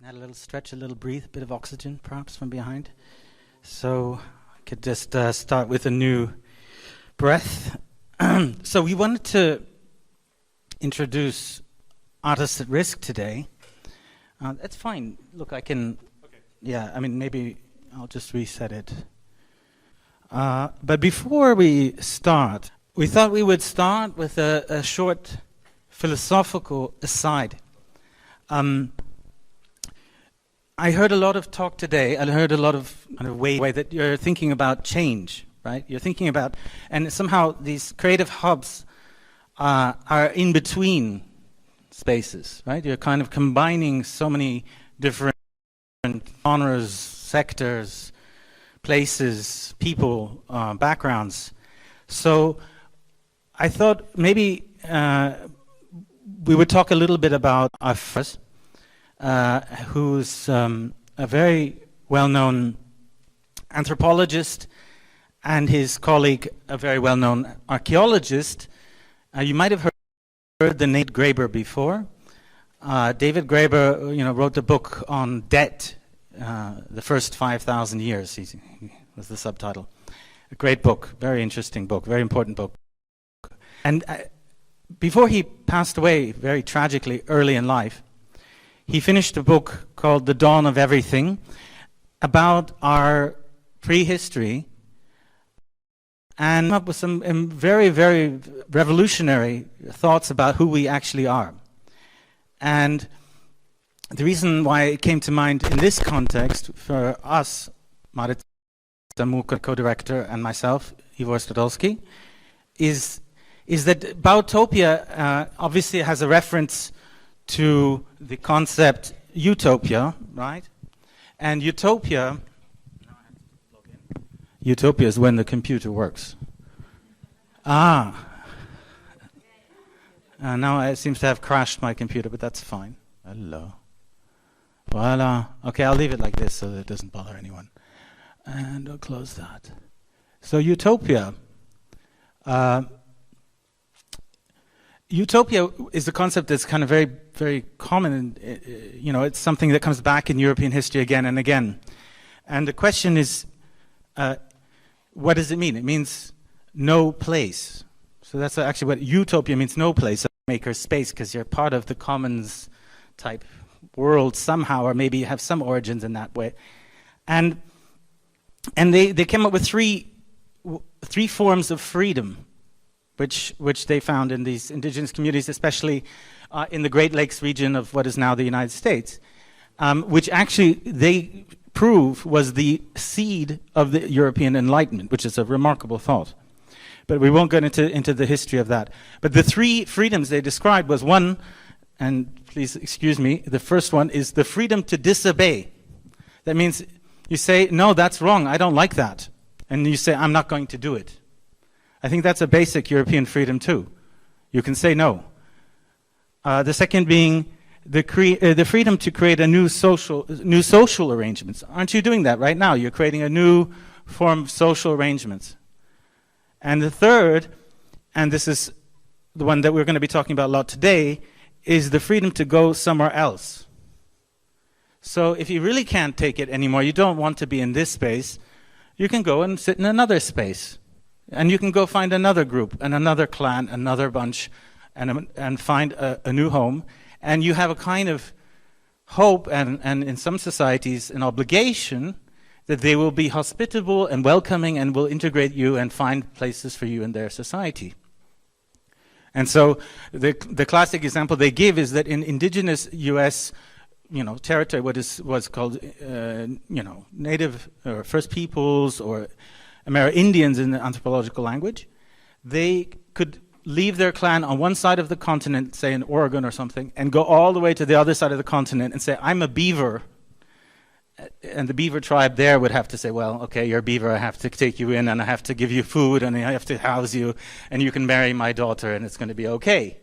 Had a little stretch, a little breathe, a bit of oxygen perhaps from behind. So I could just start with a new breath. So we wanted to introduce Artists at Risk today. That's fine. Look, I can, yeah, I mean, maybe I'll just reset it. But before we start, we thought we would start with a short philosophical aside. I heard a lot of talk today. I heard a lot of way that you're thinking about change, right? You're thinking about, and somehow these creative hubs are in between spaces, right? You're kind of combining so many different genres, sectors, places, people, backgrounds. So I thought maybe we would talk a little bit about our first. Who's a very well-known anthropologist, and his colleague, a very well-known archaeologist. You might have heard the name Graeber before. David Graeber, wrote the book on debt, the first 5,000 years. He was the subtitle. A great book, very interesting book, very important book. And before he passed away, very tragically, early in life, he finished a book called The Dawn of Everything about our prehistory and came up with some very, very revolutionary thoughts about who we actually are. And the reason why it came to mind in this context for us, Marita, Muukkonen, co-director, and myself, Ivor Stodolsky, is that Topia obviously has a reference to the concept utopia, right? And utopia is when the computer works. Now it seems to have crashed my computer, but that's fine. Hello. Voila. Okay, I'll leave it like this so that it doesn't bother anyone. And I'll close that. So utopia. Utopia is a concept that's kind of very, very common. It's something that comes back in European history again and again. And the question is, what does it mean? It means no place. So that's actually what utopia means, no place, a maker space, because you're part of the commons type world somehow, or maybe you have some origins in that way. And they came up with three forms of freedom, which they found in these indigenous communities, especially in the Great Lakes region of what is now the United States, which actually they prove was the seed of the European Enlightenment, which is a remarkable thought. But we won't get into the history of that. But the three freedoms they described was one, and please excuse me, the first one is the freedom to disobey. That means you say, no, that's wrong, I don't like that. And you say, I'm not going to do it. I think that's a basic European freedom too. You can say no. The second being the freedom to create a new social arrangements. Aren't you doing that right now? You're creating a new form of social arrangements. And the third, and this is the one that we're going to be talking about a lot today, is the freedom to go somewhere else. So if you really can't take it anymore, you don't want to be in this space, you can go and sit in another space. And you can go find another group, and another clan, another bunch, and find a new home. And you have a kind of hope, and in some societies, an obligation that they will be hospitable and welcoming and will integrate you and find places for you in their society. And so the classic example they give is that in indigenous U.S. territory, what was called native or First Peoples or Amerindians in the anthropological language, they could leave their clan on one side of the continent, say in Oregon or something, and go all the way to the other side of the continent and say, I'm a beaver. And the beaver tribe there would have to say, well, okay, you're a beaver, I have to take you in, and I have to give you food, and I have to house you, and you can marry my daughter, and it's going to be okay.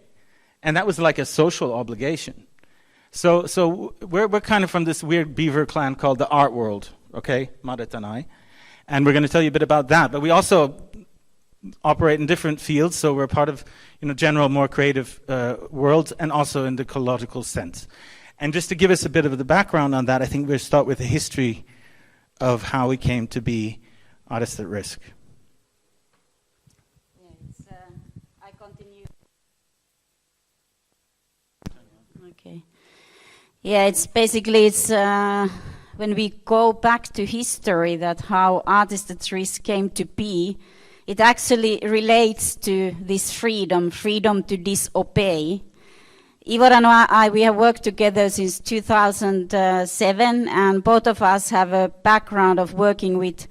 And that was like a social obligation. So we're kind of from this weird beaver clan called the art world, okay, Marita and I. And we're going to tell you a bit about that. But we also operate in different fields, so we're part of general, more creative worlds, and also in the ecological sense. And just to give us a bit of the background on that, I think we'll start with the history of how we came to be Artists at Risk. I continue. Okay. Yeah, it's basically when we go back to history, that how Artists at Risk came to be, it actually relates to this freedom to disobey. Ivor and I, we have worked together since 2007, and both of us have a background of working with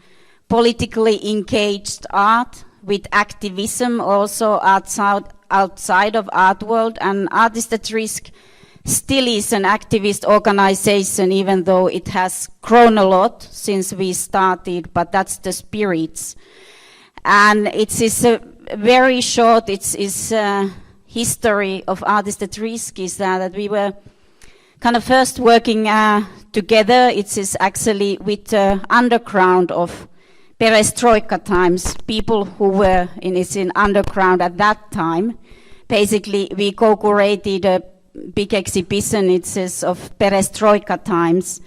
politically engaged art, with activism also outside of art world, and Artists at Risk still is an activist organization, even though it has grown a lot since we started, but that's the spirits. And it is a very short, history of Artists at Risk is that we were kind of first working together. It is actually with the underground of perestroika times, people who were in underground at that time. Basically, we co-curated a big exhibition, it says, of perestroika times.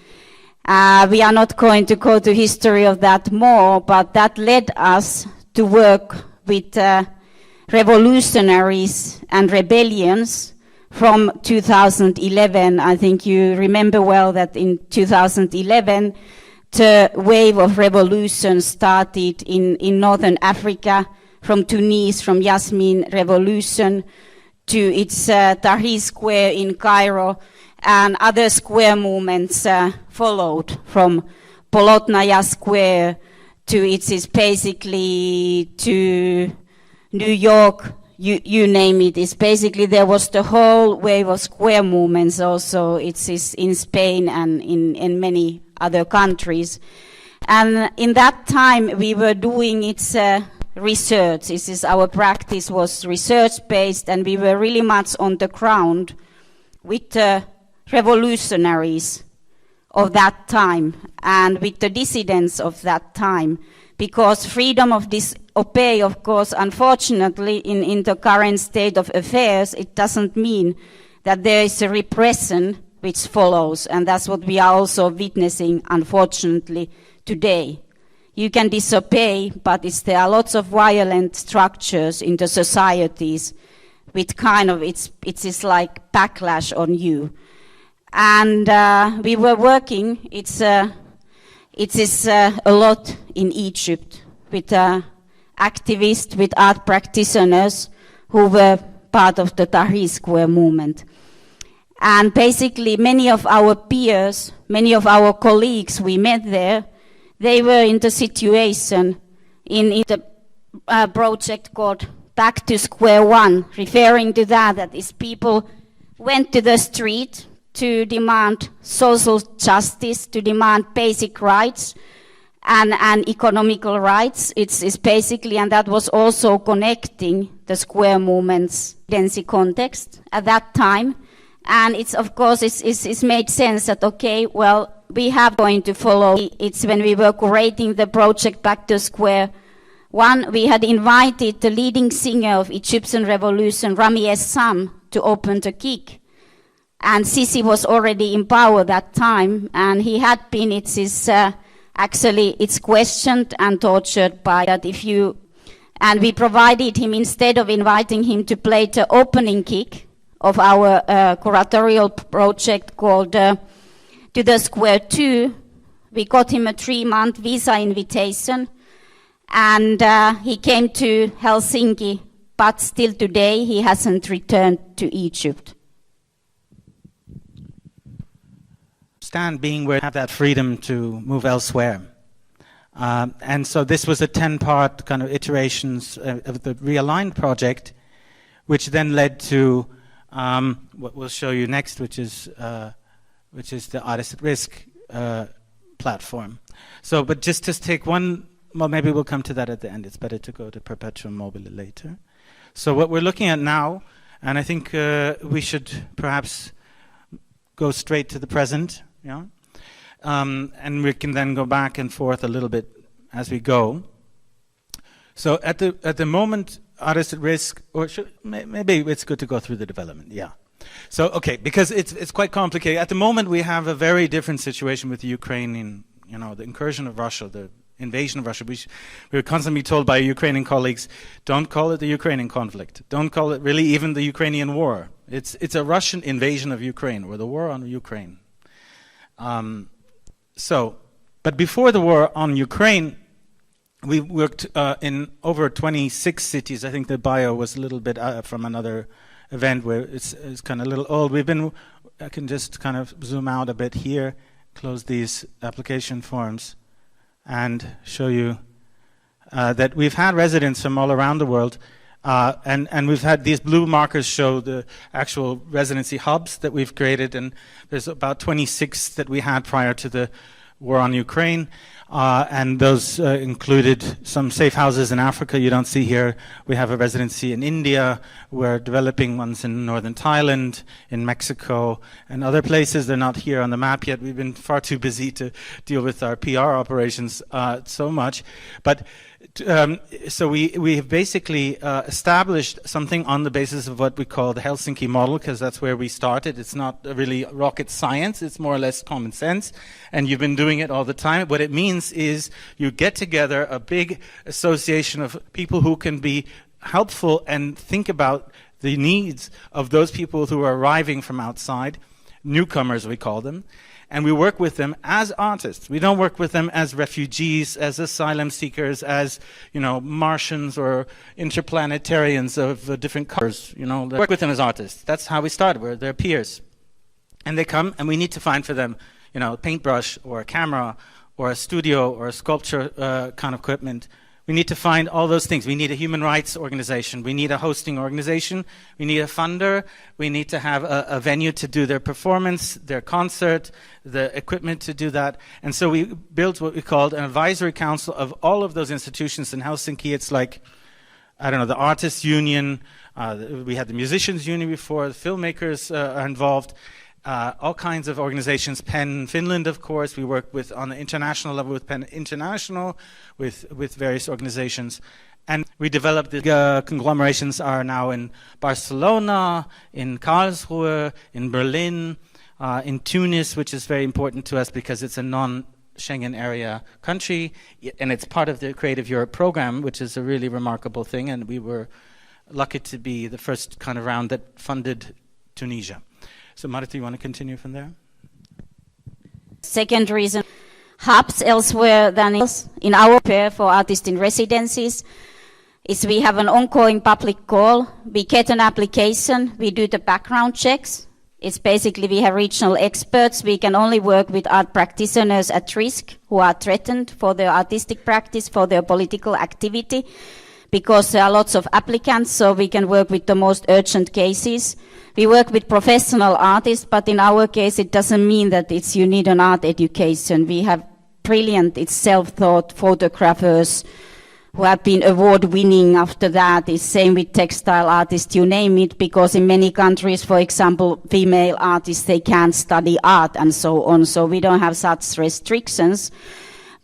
We are not going to go to history of that more, but that led us to work with revolutionaries and rebellions from 2011. I think you remember well that in 2011 the wave of revolution started in Northern Africa, from Tunis, from Yasmin Revolution to its Tahrir Square in Cairo, and other square movements followed, from Bolotnaya Square to it's basically to New York, you name it. It's basically there was the whole wave of square movements also. It's in Spain and in many other countries. And in that time we were doing research. Our practice was research-based, and we were really much on the ground with the revolutionaries of that time and with the dissidents of that time, because freedom of disobey, of course, unfortunately, in the current state of affairs, it doesn't mean that there is a repression which follows, and that's what we are also witnessing, unfortunately, today. You can disobey, but there are lots of violent structures in the societies with kind of, it is like backlash on you. And we were working, it is a lot in Egypt with activists, with art practitioners who were part of the Tahrir Square movement. And basically many of our peers, many of our colleagues we met there, they were in the situation in the project called Back to Square One, referring to that these people went to the street to demand social justice, to demand basic rights and economical rights. It's basically, and that was also connecting the square movement's density context at that time. And it's, of course, it's made sense that, okay, well, we have going to follow. It's when we were curating the project Back to Square One, we had invited the leading singer of Egyptian revolution, Rami Essam, to open the gig. And Sisi was already in power that time, and he had been, actually, it's questioned and tortured by that and we provided him, instead of inviting him to play the opening gig of our curatorial project called To the Square 2, we got him a 3-month visa invitation, and he came to Helsinki, but still today he hasn't returned to Egypt. Stand being where you have that freedom to move elsewhere. And so this was a 10-part kind of iterations of the realigned project, which then led to what we'll show you next, which is the Artists at Risk platform. So, but just to take one, well, maybe we'll come to that at the end. It's better to go to Perpetuum mobile later. So what we're looking at now, and I think we should perhaps go straight to the present, yeah, and we can then go back and forth a little bit as we go. So at the moment, Artists at Risk, or maybe it's good to go through the development, yeah. So, okay, because it's quite complicated. At the moment, we have a very different situation with the Ukrainian, the incursion of Russia, the invasion of Russia. We were constantly told by Ukrainian colleagues, don't call it the Ukrainian conflict. Don't call it really even the Ukrainian war. It's a Russian invasion of Ukraine, or the war on Ukraine. But before the war on Ukraine, we worked in over 26 cities. I think the bio was a little bit from another event where it's kind of a little old. I can just kind of zoom out a bit here, close these application forms, and show you that we've had residents from all around the world, and we've had these blue markers show the actual residency hubs that we've created, and there's about 26 that we had prior to the war on Ukraine. And those included some safe houses in Africa you don't see here. We have a residency in India. We're developing ones in northern Thailand, in Mexico, and other places. They're not here on the map yet. We've been far too busy to deal with our PR operations so much. But so we have basically established something on the basis of what we call the Helsinki model, because that's where we started. It's not really rocket science. It's more or less common sense. And you've been doing it all the time. What it means is you get together a big association of people who can be helpful and think about the needs of those people who are arriving from outside, newcomers we call them, and we work with them as artists. We don't work with them as refugees, as asylum seekers, as Martians or interplanetarians of different colors. We work with them as artists. That's how we started. We're their peers, and they come, and we need to find for them, a paintbrush or a camera or a studio or a sculpture kind of equipment. We need to find all those things. We need a human rights organization. We need a hosting organization. We need a funder. We need to have a venue to do their performance, their concert, the equipment to do that. And so we built what we called an advisory council of all of those institutions in Helsinki. It's like, the Artists Union. We had the Musicians Union before. The filmmakers are involved. All kinds of organizations, PEN Finland, of course. We work with on the international level with PEN International, with various organizations. And we developed the conglomerations are now in Barcelona, in Karlsruhe, in Berlin, in Tunis, which is very important to us because it's a non-Schengen area country, and it's part of the Creative Europe program, which is a really remarkable thing. And we were lucky to be the first kind of round that funded Tunisia. So Marita, you want to continue from there? Second reason, hubs elsewhere than in our pair for artists in residencies is we have an ongoing public call. We get an application, we do the background checks. It's basically we have regional experts. We can only work with art practitioners at risk who are threatened for their artistic practice, for their political activity, because there are lots of applicants, so we can work with the most urgent cases. We work with professional artists, but in our case it doesn't mean that you need an art education. We have brilliant, self-taught photographers who have been award-winning after that. It's same with textile artists, you name it, because in many countries, for example, female artists, they can't study art and so on, so we don't have such restrictions.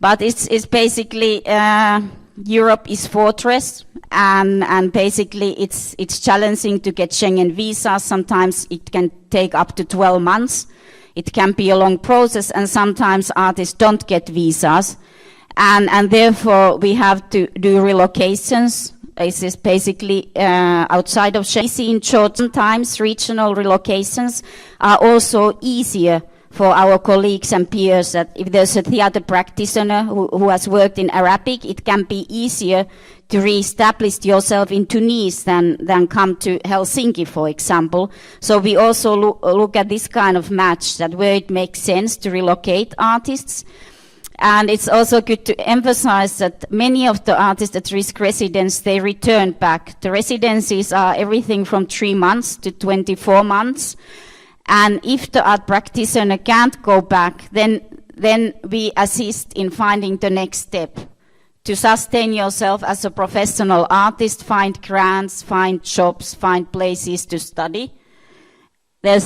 But it's basically... Europe is fortress, and basically it's challenging to get Schengen visas. Sometimes it can take up to 12 months. It can be a long process, and sometimes artists don't get visas, and therefore we have to do relocations. This is basically outside of Schengen. In short, sometimes regional relocations are also easier for our colleagues and peers, that if there's a theater practitioner who has worked in Arabic, it can be easier to re-establish yourself in Tunis than come to Helsinki, for example. So we also look at this kind of match, that where it makes sense to relocate artists. And it's also good to emphasize that many of the artists at risk residence, they return back. The residencies are everything from 3 months to 24 months. And if the art practitioner can't go back, then we assist in finding the next step. To sustain yourself as a professional artist, find grants, find jobs, find places to study. You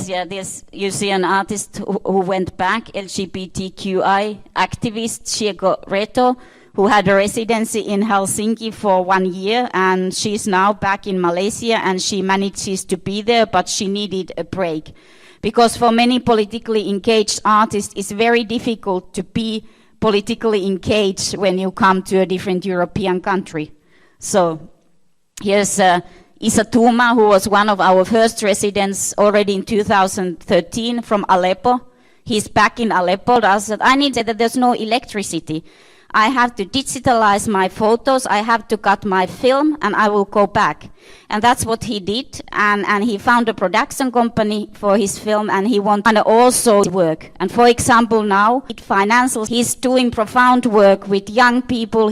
see an artist who went back, LGBTQI activist, Chieko Reto, who had a residency in Helsinki for 1 year, and she's now back in Malaysia, and she manages to be there, but she needed a break. Because for many politically engaged artists, it's very difficult to be politically engaged when you come to a different European country. So here's Isa Tuma, who was one of our first residents already in 2013 from Aleppo. He's back in Aleppo. I said, I need to say that there's no electricity. I have to digitalize my photos, I have to cut my film, and I will go back. And that's what he did, and he found a production company for his film, and he wanted to also work. And for example now, he's doing profound work with young people.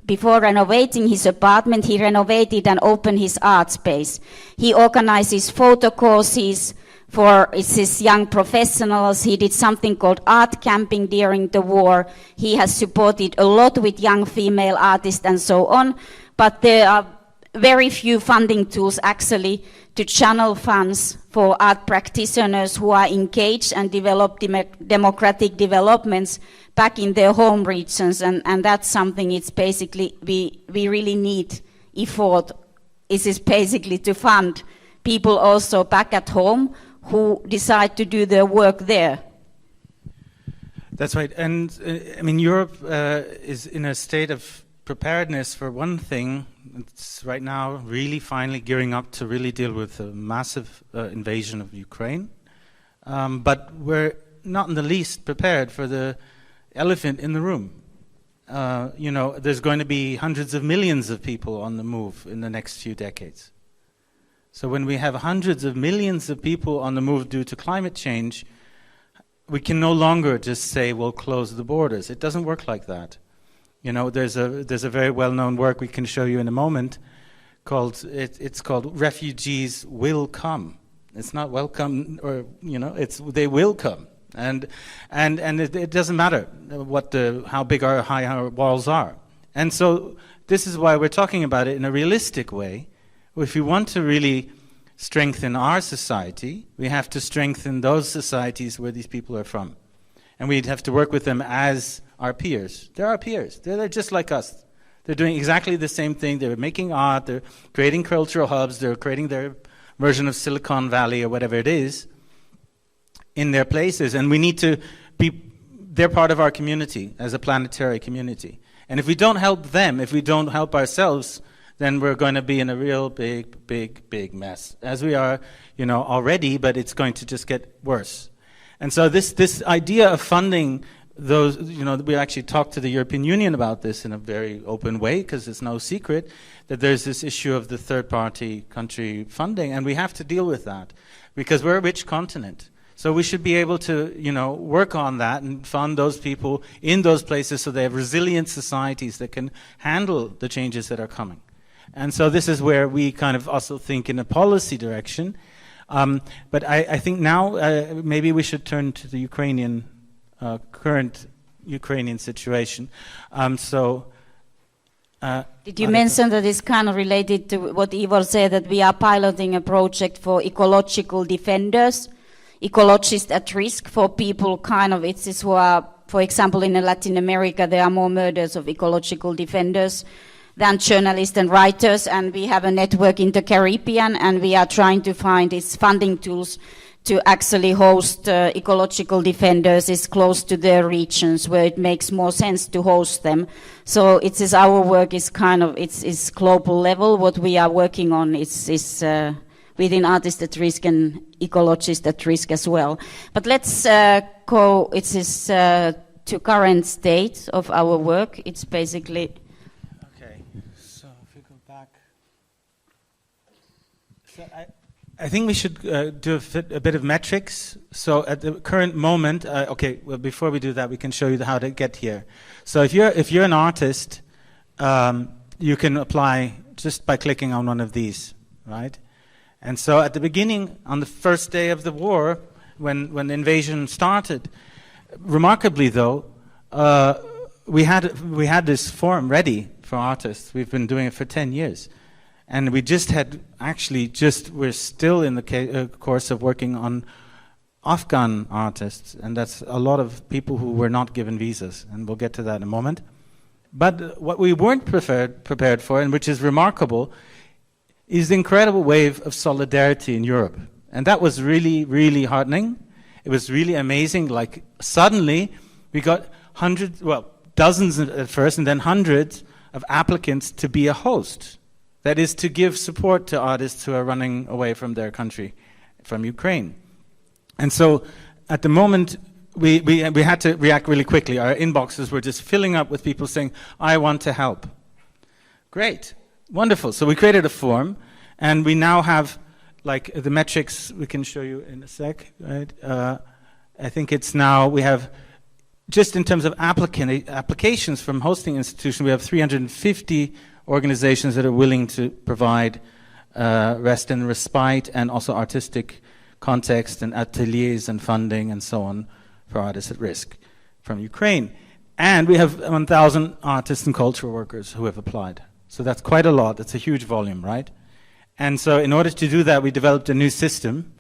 Before renovating his apartment, he renovated and opened his art space. He organizes photo courses for his young professionals. He did something called art camping during the war. He has supported a lot with young female artists and so on. But there are very few funding tools actually to channel funds for art practitioners who are engaged and develop democratic developments back in their home regions. And that's something it's basically, we really need effort. It is basically to fund people also back at home who decide to do their work there. That's right. And I mean, Europe is in a state of preparedness for one thing. It's right now really finally gearing up to really deal with a massive invasion of Ukraine. But we're not in the least prepared for the elephant in the room. You know, there's going to be hundreds of millions of people on the move in the next few decades. So when we have hundreds of millions of people on the move due to climate change, we can no longer just say, we'll close the borders. It doesn't work like that. You know, there's a very well-known work we can show you in a moment called, it's called Refugees Will Come. It's not welcome, or, you know, they will come. And it doesn't matter how big or high our walls are. And so this is why we're talking about it in a realistic way. If we want to really strengthen our society, we have to strengthen those societies where these people are from. And we'd have to work with them as our peers. They're our peers. They're just like us. They're doing exactly the same thing. They're making art. They're creating cultural hubs. They're creating their version of Silicon Valley or whatever it is in their places. And we need to they're part of our community as a planetary community. And if we don't help them, if we don't help ourselves, then we're going to be in a real big mess, as we are, you know, already, but it's going to just get worse. And so this idea of funding those, you know, we actually talked to the European Union about this in a very open way, because it's no secret that there's this issue of the third-party country funding, and we have to deal with that, because we're a rich continent. So we should be able to, you know, work on that and fund those people in those places so they have resilient societies that can handle the changes that are coming. And so this is where we kind of also think in a policy direction. But I think now maybe we should turn to the Ukrainian, current Ukrainian situation. Did you mention that it's kind of related to what Ivor said, that we are piloting a project for ecological defenders, ecologists at risk, for people kind of, it's who are, for example, in Latin America, there are more murders of ecological defenders than journalists and writers, and we have a network in the Caribbean, and we are trying to find these funding tools to actually host ecological defenders is close to their regions where it makes more sense to host them. So it is our work is kind of, it's global level. What we are working on is within Artists at Risk and Ecologists at Risk as well. But let's go, it is to current state of our work. It's basically... I think we should do a bit of metrics. So at the current moment, okay, well, before we do that, we can show you how to get here. So if you're an artist, you can apply just by clicking on one of these, right? And so at the beginning, on the first day of the war, when the invasion started, remarkably though, we had this forum ready for artists. We've been doing it for 10 years. And we just had, we're still in the course of working on Afghan artists, and that's a lot of people who were not given visas, and we'll get to that in a moment. But what we weren't prepared for, and which is remarkable, is the incredible wave of solidarity in Europe. And that was really, really heartening. It was really amazing. Like, suddenly, we got dozens at first, and then hundreds of applicants to be a host. That is, to give support to artists who are running away from their country, from Ukraine. And so, at the moment, we had to react really quickly. Our inboxes were just filling up with people saying, I want to help. Great. Wonderful. So we created a form, and we now have, like, the metrics we can show you in a sec, right? I think it's now, we have, just in terms of applications from hosting institutions, we have 350 organizations that are willing to provide rest and respite, and also artistic context and ateliers and funding and so on for artists at risk from Ukraine. And we have 1,000 artists and cultural workers who have applied. So that's quite a lot. That's a huge volume, right? And so in order to do that, we developed a new system.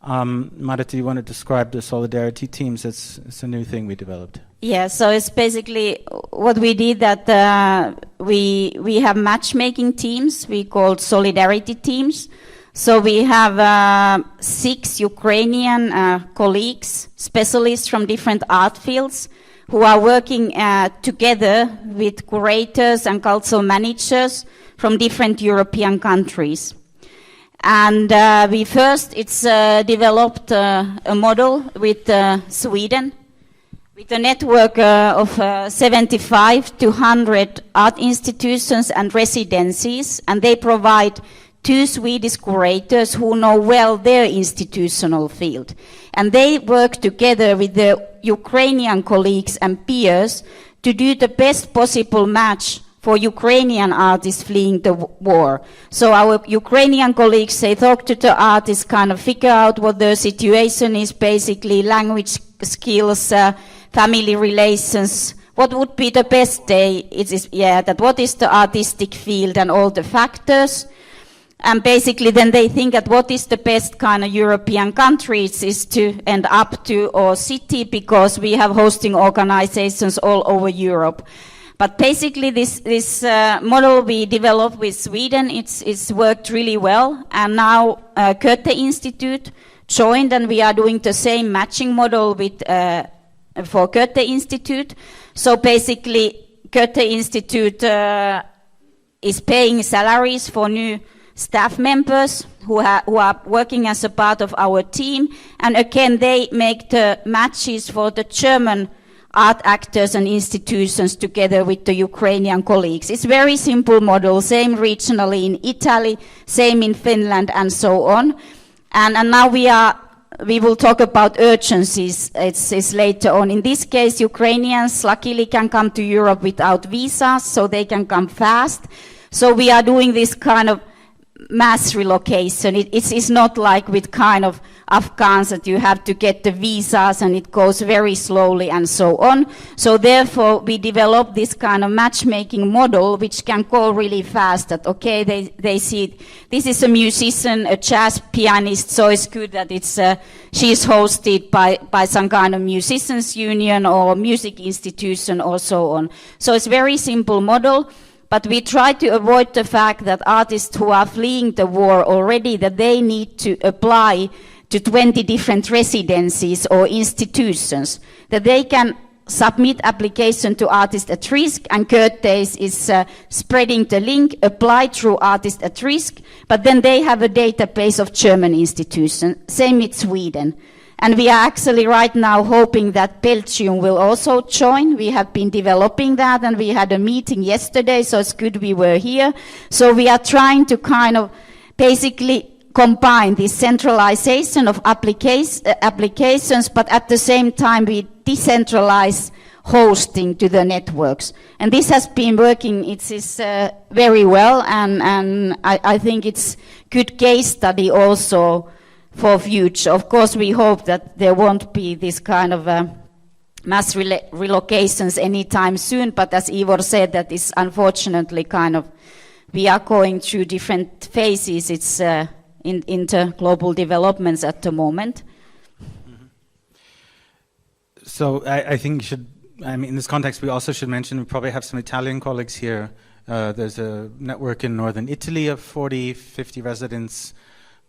Marita, you want to describe the solidarity teams? It's a new thing we developed. Yeah, so it's basically what we did, that we have matchmaking teams we called solidarity teams. So we have 6 Ukrainian colleagues, specialists from different art fields, who are working together with curators and cultural managers from different European countries. And we first developed a model with Sweden, with a network of 75 to 100 art institutions and residencies, and they provide 2 Swedish curators who know well their institutional field. And they work together with the Ukrainian colleagues and peers to do the best possible match for Ukrainian artists fleeing the war. So our Ukrainian colleagues, they talk to the artists, kind of figure out what their situation is, basically language skills, family relations, what would be the best day, what is the artistic field and all the factors. And basically then they think that what is the best kind of European countries is to end up to, or city, because we have hosting organizations all over Europe. But basically this model we developed with Sweden, it's worked really well. And now Goethe Institute joined, and we are doing the same matching model with for Goethe Institute. So basically Goethe Institute is paying salaries for new staff members who are working as a part of our team, and again they make the matches for the German art actors and institutions together with the Ukrainian colleagues. It's very simple model, same regionally in Italy, same in Finland, and so on. And now we will talk about urgencies. It's later on. In this case, Ukrainians luckily can come to Europe without visas, so they can come fast. So we are doing this kind of mass relocation. It's not like with kind of Afghans that you have to get the visas and it goes very slowly and so on. So therefore we developed this kind of matchmaking model which can go really fast, that okay, they see this is a musician, a jazz pianist, so it's good that she's hosted by some kind of musicians union or music institution or so on. So it's very simple model. But we try to avoid the fact that artists who are fleeing the war already, that they need to apply to 20 different residencies or institutions, that they can submit application to Artists at Risk, and Goethe is spreading the link, apply through Artists at Risk, but then they have a database of German institutions, same with Sweden. And we are actually right now hoping that Belgium will also join. We have been developing that, and we had a meeting yesterday, so it's good we were here. So we are trying to kind of basically combine this centralization of applications, but at the same time we decentralize hosting to the networks. And this has been working, it is very well, and I think it's good case study also for future. Of course, we hope that there won't be this kind of mass relocations anytime soon, but as Ivor said, that is unfortunately kind of, we are going through different phases. It's into global developments at the moment. So I think you should I mean, in this context, we also should mention we probably have some Italian colleagues here. There's a network in northern Italy of 40, 50 residents.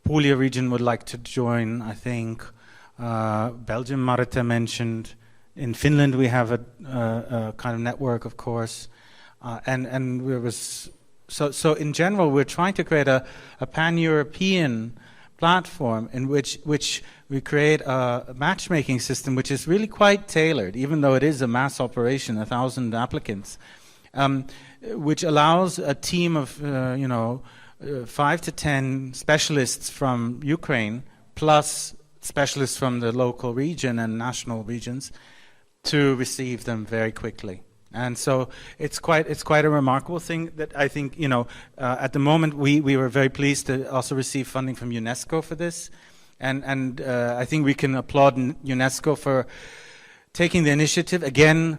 Puglia region would like to join, I think. Belgium, Marita mentioned. In Finland, we have a kind of network, of course. And there was so in general, we're trying to create a pan-European platform in which we create a matchmaking system which is really quite tailored, even though it is a mass operation, 1,000 applicants, which allows a team of 5 to 10 specialists from Ukraine plus specialists from the local region and national regions to receive them very quickly. And so it's quite a remarkable thing that I think, at the moment we were very pleased to also receive funding from UNESCO for this. And I think we can applaud UNESCO for taking the initiative. Again,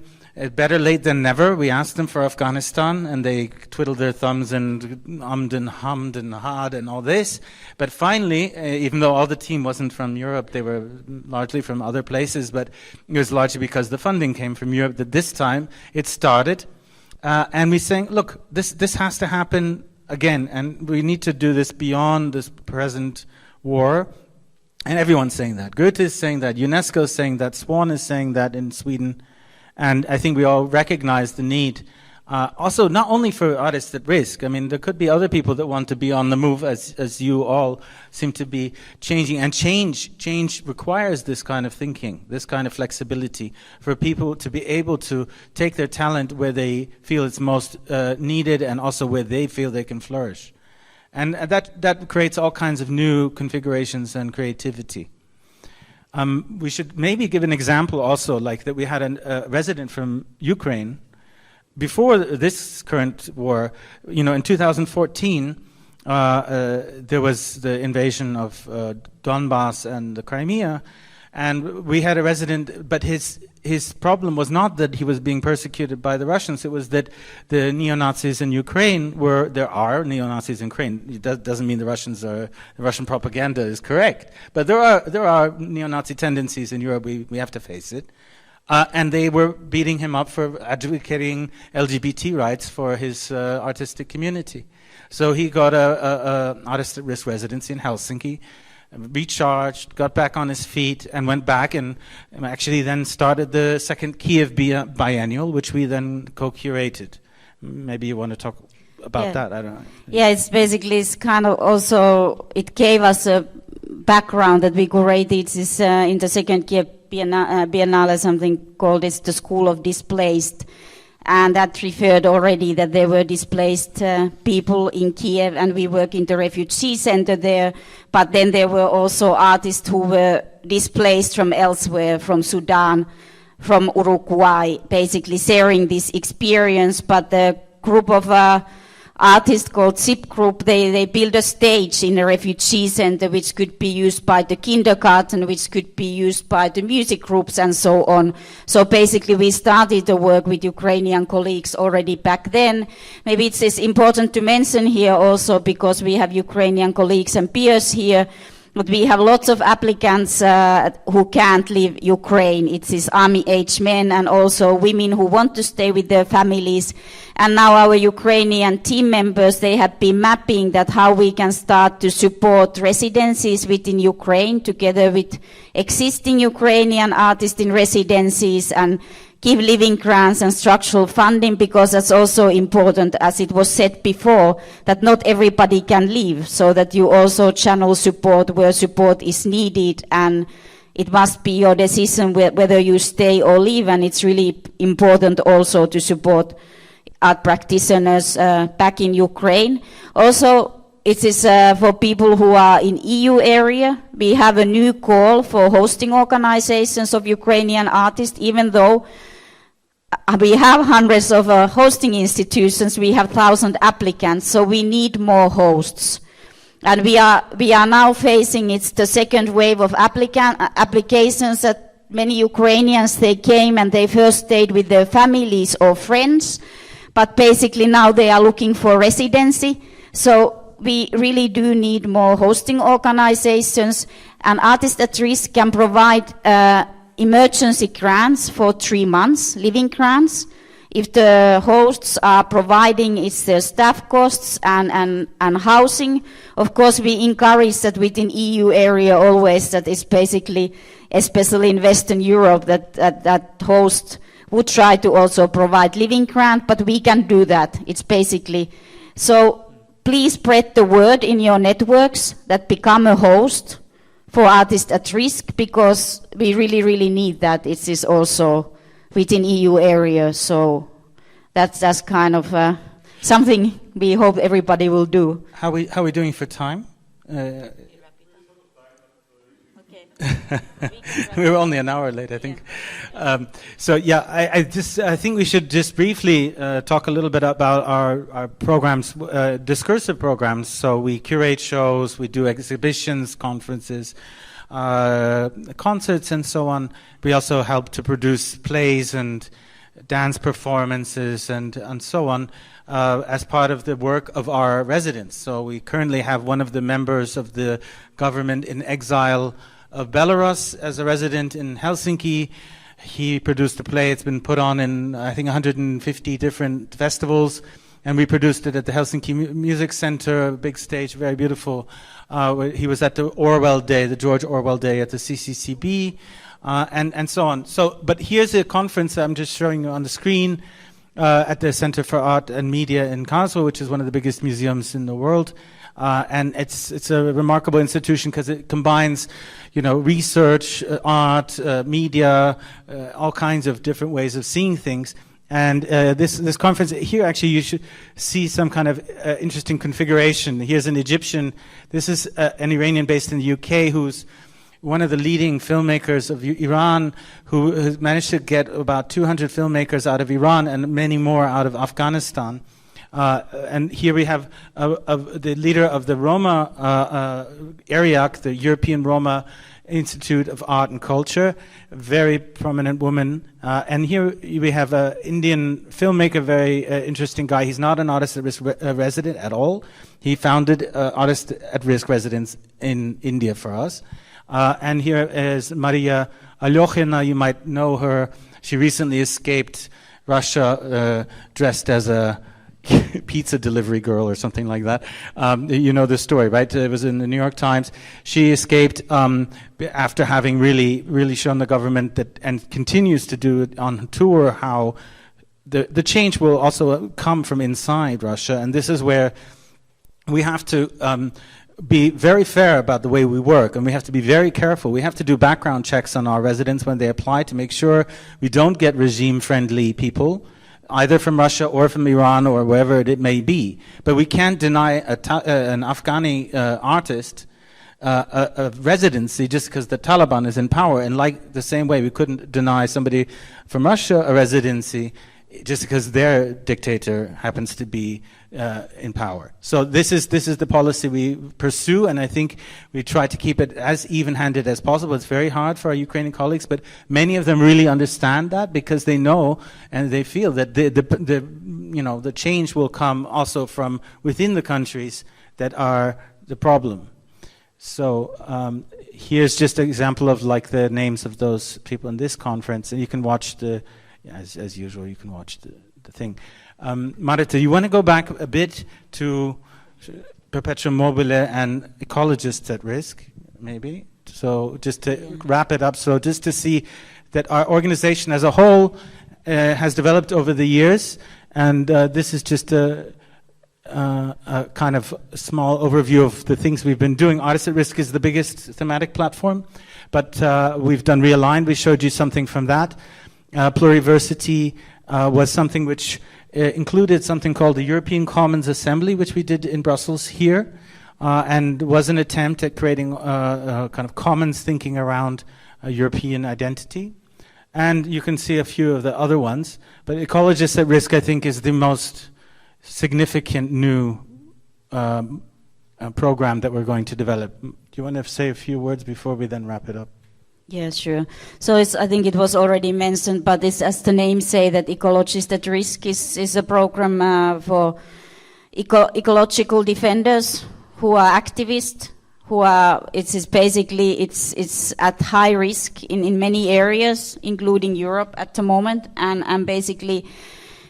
better late than never. We asked them for Afghanistan, and they twiddled their thumbs and ummed and hummed and ha'd and all this. But finally, even though all the team wasn't from Europe, they were largely from other places, but it was largely because the funding came from Europe that this time it started. And we're saying, look, this has to happen again, and we need to do this beyond this present war. And everyone's saying that. Goethe is saying that. UNESCO is saying that. Swan is saying that in Sweden. And I think we all recognize the need. Also, not only for artists at risk. I mean, there could be other people that want to be on the move, as you all seem to be changing. And change requires this kind of thinking, this kind of flexibility, for people to be able to take their talent where they feel it's most needed, and also where they feel they can flourish. And that creates all kinds of new configurations and creativity. We should maybe give an example also, like that we had a resident from Ukraine before this current war. In 2014, there was the invasion of Donbass and the Crimea, and we had a resident, but his problem was not that he was being persecuted by the Russians. It was that the neo-Nazis in Ukraine there are neo-Nazis in Ukraine. It doesn't mean the Russian propaganda is correct. But there are neo-Nazi tendencies in Europe. We have to face it. And they were beating him up for advocating LGBT rights for his artistic community. So he got a artist at risk residency in Helsinki, recharged, got back on his feet, and went back and actually then started the second Kiev biennial, which we then co-curated. Maybe you want to talk about that? I don't know. Yeah, it's kind of also, it gave us a background that we curated this in the second Kiev Biennale, something called the School of Displaced. And that referred already that there were displaced people in Kiev, and we work in the refugee center there. But then there were also artists who were displaced from elsewhere, from Sudan, from Uruguay, basically sharing this experience. But the group of artists called SIP Group, they built a stage in a refugee center which could be used by the kindergarten, which could be used by the music groups and so on. So basically we started the work with Ukrainian colleagues already back then. Maybe it's important to mention here also, because we have Ukrainian colleagues and peers here, but we have lots of applicants who can't leave Ukraine. It's these army-age men and also women who want to stay with their families. And now our Ukrainian team members, they have been mapping that how we can start to support residencies within Ukraine together with existing Ukrainian artists in residencies, and give living grants and structural funding, because that's also important, as it was said before, that not everybody can leave, so that you also channel support where support is needed, and it must be your decision whether you stay or leave, and it's really important also to support art practitioners back in Ukraine. Also, it is for people who are in EU area. We have a new call for hosting organizations of Ukrainian artists, even though we have hundreds of hosting institutions, we have 1,000 applicants, so we need more hosts. And we are now facing, it's the second wave of applications that many Ukrainians, they came and they first stayed with their families or friends, but basically now they are looking for residency. So we really do need more hosting organizations, and Artists at Risk can provide emergency grants for 3 months, living grants. If the hosts are providing it's their staff costs and housing, of course we encourage that within EU area always that is basically, especially in Western Europe, that host would try to also provide living grant, but we can do that. It's basically, so please spread the word in your networks that become a host for artists at risk, because we really, really need that. It is also within EU area, so that's kind of something we hope everybody will do. How are we doing for time? We were only an hour late, I think. Yeah. I think we should just briefly talk a little bit about our programs, discursive programs. So we curate shows, we do exhibitions, conferences, concerts, and so on. We also help to produce plays and dance performances and so on as part of the work of our residents. So we currently have one of the members of the government in exile of Belarus as a resident in Helsinki. He produced a play. It's been put on in, I think, 150 different festivals, and we produced it at the Helsinki Music Center, a big stage, very beautiful. He was at the Orwell Day, the George Orwell Day at the CCCB, and so on. So, but here's a conference I'm just showing you on the screen at the Center for Art and Media in Karlsruhe, which is one of the biggest museums in the world. And it's a remarkable institution because it combines, research, art, media, all kinds of different ways of seeing things. And this conference here, actually, you should see some kind of interesting configuration. Here's an Egyptian. This is an Iranian based in the UK who's one of the leading filmmakers of Iran, who has managed to get about 200 filmmakers out of Iran and many more out of Afghanistan. And here we have the leader of the Roma ERIAC, the European Roma Institute of Art and Culture, a very prominent woman. And here we have an Indian filmmaker, very interesting guy. He's not an artist at risk resident at all. He founded Artist at Risk residence in India for us. And here is Maria Alyokhina. You might know her. She recently escaped Russia dressed as a pizza delivery girl or something like that. You know the story, right? It was in the New York Times. She escaped after having really shown the government that, and continues to do it on tour, how the change will also come from inside Russia. And this is where we have to be very fair about the way we work, and we have to be very careful. We have to do background checks on our residents when they apply to make sure we don't get regime-friendly people, either from Russia or from Iran or wherever it may be. But we can't deny an Afghani artist a residency just because the Taliban is in power. And like the same way, we couldn't deny somebody from Russia a residency just because their dictator happens to be in power. So this is the policy we pursue, and I think we try to keep it as even-handed as possible. It's very hard for our Ukrainian colleagues, but many of them really understand that because they know and they feel that the change will come also from within the countries that are the problem. So here's just an example of like the names of those people in this conference, and you can watch as usual, you can watch the thing. Marita, you want to go back a bit to Perpetuum Mobile and ecologists at risk, maybe? So just to wrap it up, so just to see that our organization as a whole has developed over the years, and this is just a kind of small overview of the things we've been doing. Artists at Risk is the biggest thematic platform, but we've done Realigned. We showed you something from that. Pluriversity was something which included something called the European Commons Assembly, which we did in Brussels here, and was an attempt at creating kind of commons thinking around a European identity. And you can see a few of the other ones, but Ecologists at Risk, I think, is the most significant new program that we're going to develop. Do you want to say a few words before we then wrap it up? Yeah, sure. So I think it was already mentioned, but it's, as the name say, that Ecologists at Risk is a program for ecological defenders who are activists, who are, it's basically, it's at high risk in many areas, including Europe at the moment, and basically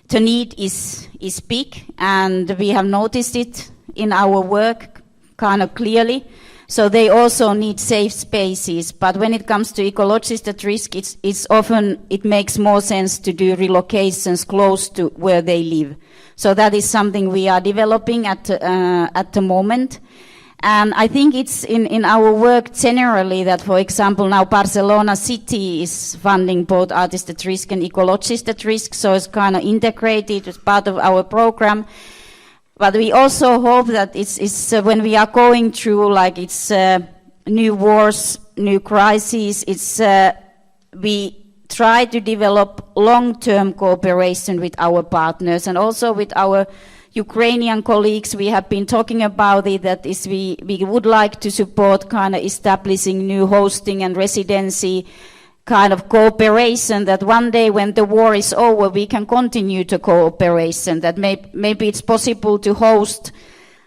the need is big, and we have noticed it in our work kind of clearly. So they also need safe spaces, but when it comes to ecologists at risk, it's often, it makes more sense to do relocations close to where they live. So that is something we are developing at the moment. And I think it's in our work generally that, for example, now Barcelona City is funding both artists at risk and ecologists at risk, so it's kind of integrated as part of our program. But we also hope that it's when we are going through, like, it's new wars, new crises, it's we try to develop long-term cooperation with our partners and also with our Ukrainian colleagues. We have been talking about it, that is we would like to support kind of establishing new hosting and residency kind of cooperation, that one day when the war is over, we can continue to cooperation, that maybe it's possible to host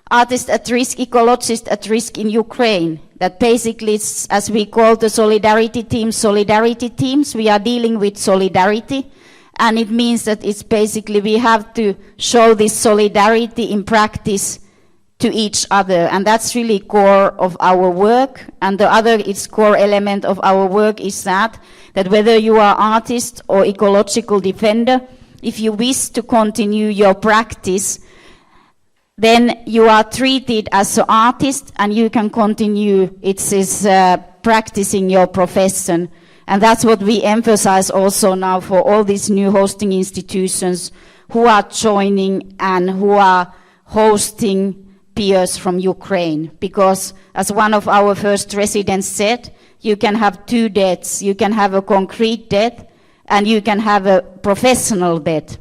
artists at risk, ecologists at risk in Ukraine. That basically it's, as we call the solidarity teams, we are dealing with solidarity. And it means that it's basically we have to show this solidarity in practice to each other. And that's really core of our work. And the other core element of our work is that whether you are artist or ecological defender, if you wish to continue your practice, then you are treated as an artist and you can continue practicing your profession. And that's what we emphasize also now for all these new hosting institutions who are joining and who are hosting peers from Ukraine. Because as one of our first residents said, you can have two deaths. You can have a concrete death and you can have a professional death.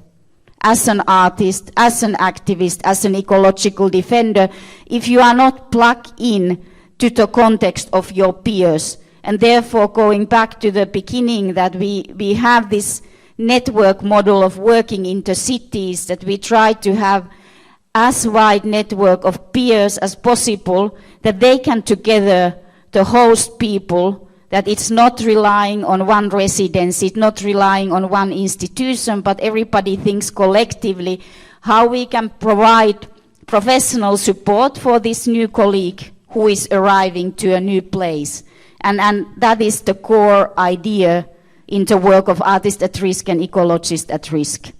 As an artist, as an activist, as an ecological defender, if you are not plugged in to the context of your peers. And therefore, going back to the beginning, that we have this network model of working in the cities, that we try to have as wide network of peers as possible, that they can together to host people, that it's not relying on one residence, it's not relying on one institution, but everybody thinks collectively how we can provide professional support for this new colleague who is arriving to a new place. And that is the core idea in the work of artists at risk and ecologists at risk.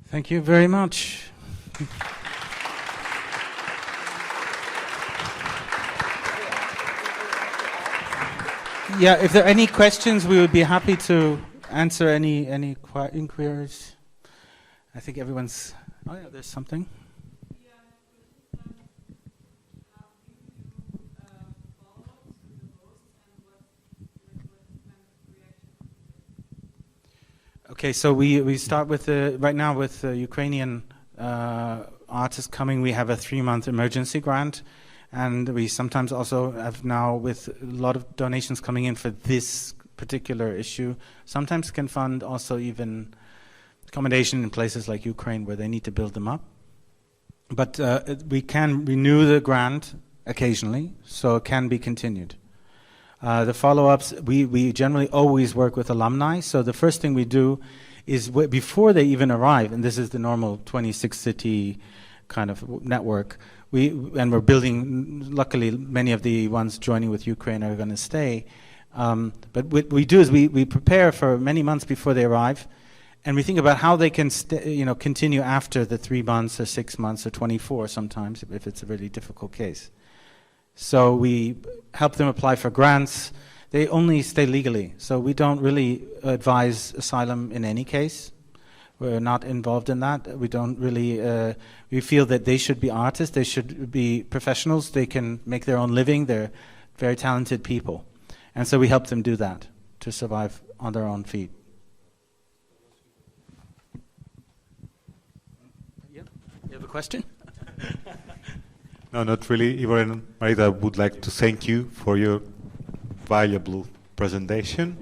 Thank you very much. Yeah, if there are any questions, we would be happy to answer any inquiries. I think everyone's... Oh yeah, there's something. Okay, so we start with right now with Ukrainian artists coming. We have a 3-month emergency grant, and we sometimes also have now, with a lot of donations coming in for this particular issue, sometimes can fund also even accommodation in places like Ukraine where they need to build them up. But we can renew the grant occasionally, so it can be continued. The follow-ups, we generally always work with alumni, so the first thing we do is before they even arrive, and this is the normal 26-city kind of network, and we're building, luckily many of the ones joining with Ukraine are going to stay, but what we do is we prepare for many months before they arrive, and we think about how they can continue after the 3 months or 6 months or 24 sometimes, if it's a really difficult case. So we help them apply for grants. They only stay legally, so we don't really advise asylum in any case. We're not involved in that. We don't really, we feel that they should be artists, they should be professionals, they can make their own living, they're very talented people. And so we help them do that, to survive on their own feet. Yeah, you have a question? No, not really. Ivor and Marita would like to thank you for your valuable presentation.